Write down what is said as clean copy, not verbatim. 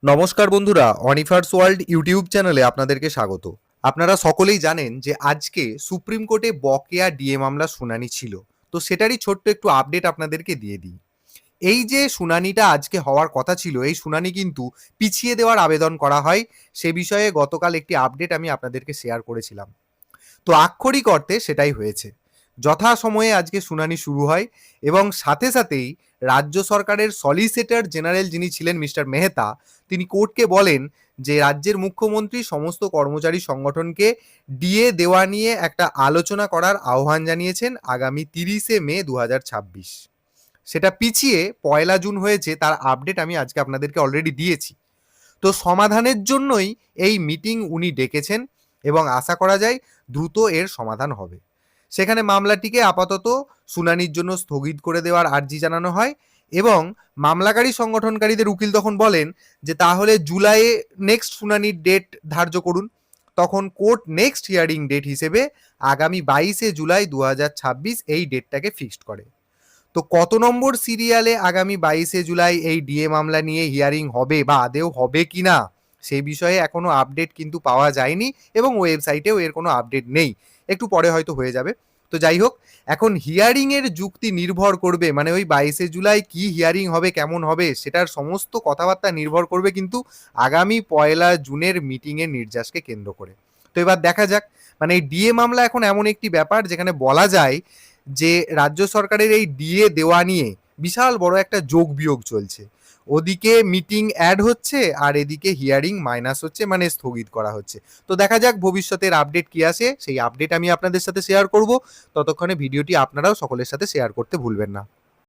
নমস্কার বন্ধুরা, অনিফার্স world YouTube চ্যানেলে আপনাদেরকে স্বাগত। আপনারা সকলেই জানেন যে আজকে সুপ্রিম কোর্টে বকেয়া ডিএ মামলা শুনানি ছিল। তো সেটারই ছোট্ট একটু আপডেট আপনাদেরকে দিয়ে দিই। এই যে শুনানিটা আজকে হওয়ার কথা ছিল, এই শুনানি কিন্তু পিছিয়ে দেওয়ার আবেদন করা হয়। সে বিষয়ে গতকাল একটি আপডেট আমি আপনাদেরকে শেয়ার করেছিলাম। তো আক্ষরিক অর্থে সেটাই হয়েছে। যথাসময়ে আজকে শুনানি শুরু হয় এবং সাথে সাথেই রাজ্য সরকারের সলিসিটর জেনারেল যিনি ছিলেন মিস্টার মেহতা, তিনি কোর্টকে বলেন যে রাজ্যের মুখ্যমন্ত্রী সমস্ত কর্মচারী সংগঠনকে ডিএ দেওয়া নিয়ে একটা আলোচনা করার আহ্বান জানিয়েছেন আগামী 30শে মে 2026। সেটা পিছিয়ে 1লা জুন হয়েছে, তার আপডেট আমি আজকে আপনাদেরকে অলরেডি দিয়েছি। তো সমাধানের জন্যই এই মিটিং উনি ডেকেছেন এবং আশা করা যায় দ্রুত এর সমাধান হবে। সেখানে মামলাটিকে আপাতত শুনানির জন্য স্থগিত করে দেওয়ার আর্জি জানানো হয় এবং মামলাকারী সংগঠনকারীদের উকিল তখন বলেন যে তাহলে জুলাইয়ে নেক্সট শুনানির ডেট ধার্য করুন। তখন কোর্ট নেক্সট হিয়ারিং ডেট হিসেবে আগামী 22শে জুলাই 2026 এই ডেটটাকে ফিক্সড করে। তো কত নম্বর সিরিয়ালে আগামী 22শে জুলাই এই ডিএ মামলা নিয়ে হিয়ারিং হবে বা আদেও হবে কিনা সেই বিষয়ে এখনো আপডেট কিন্তু পাওয়া যায়নি এবং ওয়েবসাইটেও এর কোনো আপডেট নেই। একটু পরে হয়তো হয়ে যাবে। তো যাই হোক, এখন হিয়ারিং এর যুক্তি নির্ভর করবে, মানে ওই 22শে জুলাই কি হিয়ারিং হবে, কেমন হবে, সেটার সমস্ত কথাবার্তা নির্ভর করবে কিন্তু আগামী 1লা জুনের মিটিং এর নির্যাসকে কেন্দ্র করে। তো এবার দেখা যাক, মানে এই ডিএ মামলা এখন এমন একটি ব্যাপার যেখানে বলা যায় যে রাজ্য সরকারের এই ডিএ দেওয়া নিয়ে বিশাল বড় একটা যোগ বিয়োগ চলছে। ওদিকে মিটিং অ্যাড হচ্ছে আর এদিকে হিয়ারিং মাইনাস হচ্ছে, মানে স্থগিত করা হচ্ছে। তো দেখা যাক ভবিষ্যতের আপডেট কি আসে, সেই আপডেট আমি আপনাদের সাথে শেয়ার করব। ততক্ষণে ভিডিওটি আপনারাও সকলের সাথে শেয়ার করতে ভুলবেন না।